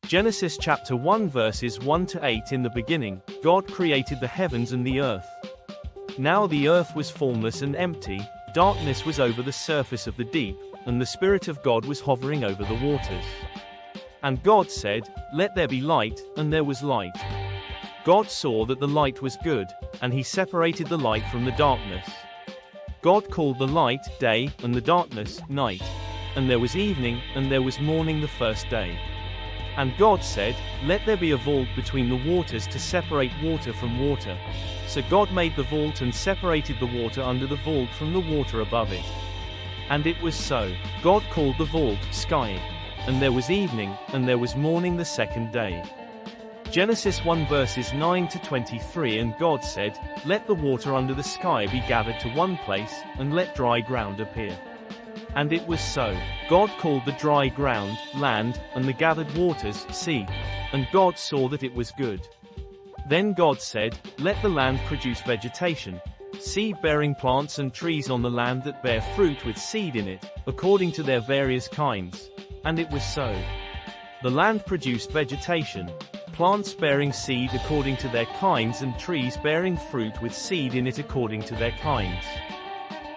Genesis chapter 1 verses 1 to 8. In the beginning, God created the heavens and the earth. Now the earth was formless and empty, darkness was over the surface of the deep, and the Spirit of God was hovering over the waters. And God said, "Let there be light," and there was light. God saw that the light was good, and he separated the light from the darkness. God called the light day, and the darkness night. And there was evening, and there was morning the first day. And God said, "Let there be a vault between the waters to separate water from water." So God made the vault and separated the water under the vault from the water above it. And it was so. God called the vault sky. And there was evening, and there was morning the second day. Genesis 1 verses 9 to 23. And God said, "Let the water under the sky be gathered to one place, and let dry ground appear." And it was so. God called the dry ground land, and the gathered waters sea. And God saw that it was good. Then God said, "Let the land produce vegetation, seed-bearing plants and trees on the land that bear fruit with seed in it, according to their various kinds." And it was so. The land produced vegetation, plants bearing seed according to their kinds, and trees bearing fruit with seed in it according to their kinds.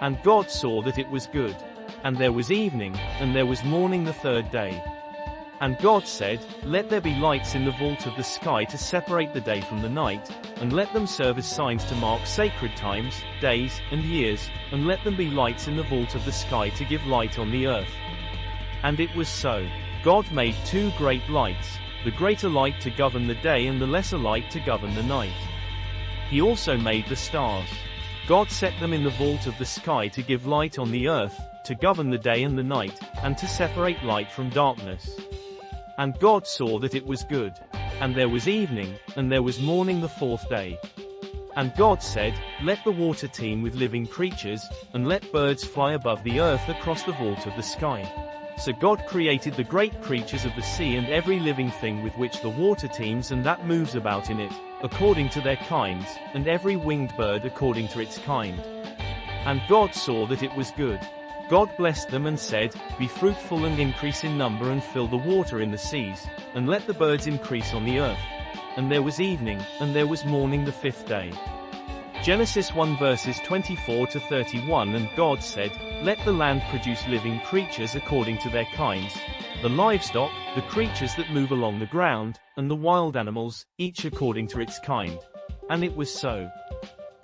And God saw that it was good. And there was evening, and there was morning the third day. And God said, "Let there be lights in the vault of the sky to separate the day from the night, and let them serve as signs to mark sacred times, days, and years, and let them be lights in the vault of the sky to give light on the earth." And it was so. God made two great lights, the greater light to govern the day and the lesser light to govern the night. He also made the stars. God set them in the vault of the sky to give light on the earth, to govern the day and the night, and to separate light from darkness. And God saw that it was good. And there was evening, and there was morning the fourth day. And God said, "Let the water teem with living creatures, and let birds fly above the earth across the vault of the sky." So God created the great creatures of the sea and every living thing with which the water teems and that moves about in it, according to their kinds, and every winged bird according to its kind. And God saw that it was good. God blessed them and said, "Be fruitful and increase in number and fill the water in the seas, and let the birds increase on the earth." And there was evening, and there was morning the fifth day. Genesis 1 verses 24 to 31. And God said, "Let the land produce living creatures according to their kinds, the livestock, the creatures that move along the ground, and the wild animals, each according to its kind." And it was so.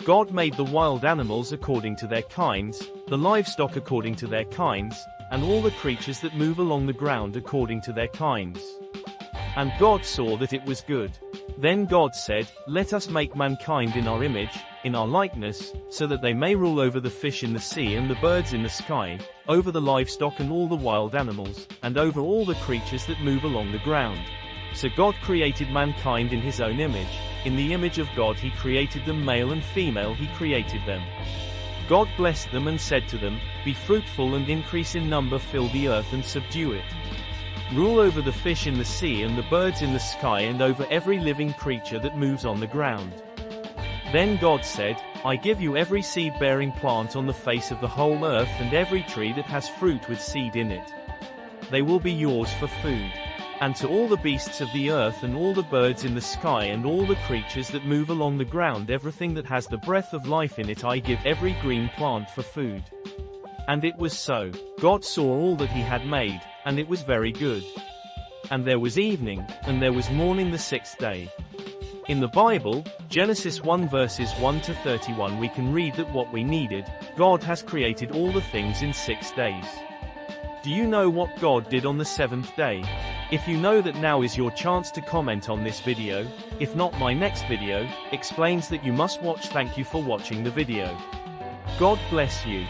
God made the wild animals according to their kinds, the livestock according to their kinds, and all the creatures that move along the ground according to their kinds. And God saw that it was good. Then God said, "Let us make mankind in our image, in our likeness, so that they may rule over the fish in the sea and the birds in the sky, over the livestock and all the wild animals, and over all the creatures that move along the ground." So God created mankind in his own image. In the image of God he created them, male and female he created them. God blessed them and said to them, "Be fruitful and increase in number, fill the earth and subdue it. Rule over the fish in the sea and the birds in the sky and over every living creature that moves on the ground." Then God said, "I give you every seed-bearing plant on the face of the whole earth and every tree that has fruit with seed in it. They will be yours for food. And to all the beasts of the earth and all the birds in the sky and all the creatures that move along the ground, everything that has the breath of life in it, I give every green plant for food." And it was so. God saw all that he had made, and it was very good. And there was evening, and there was morning the sixth day. In the Bible, Genesis 1 verses 1 to 31, we can read that what we needed, God has created all the things in 6 days. Do you know what God did on the seventh day? If you know that, now is your chance to comment on this video. If not, my next video explains that you must watch. Thank you for watching the video. God bless you.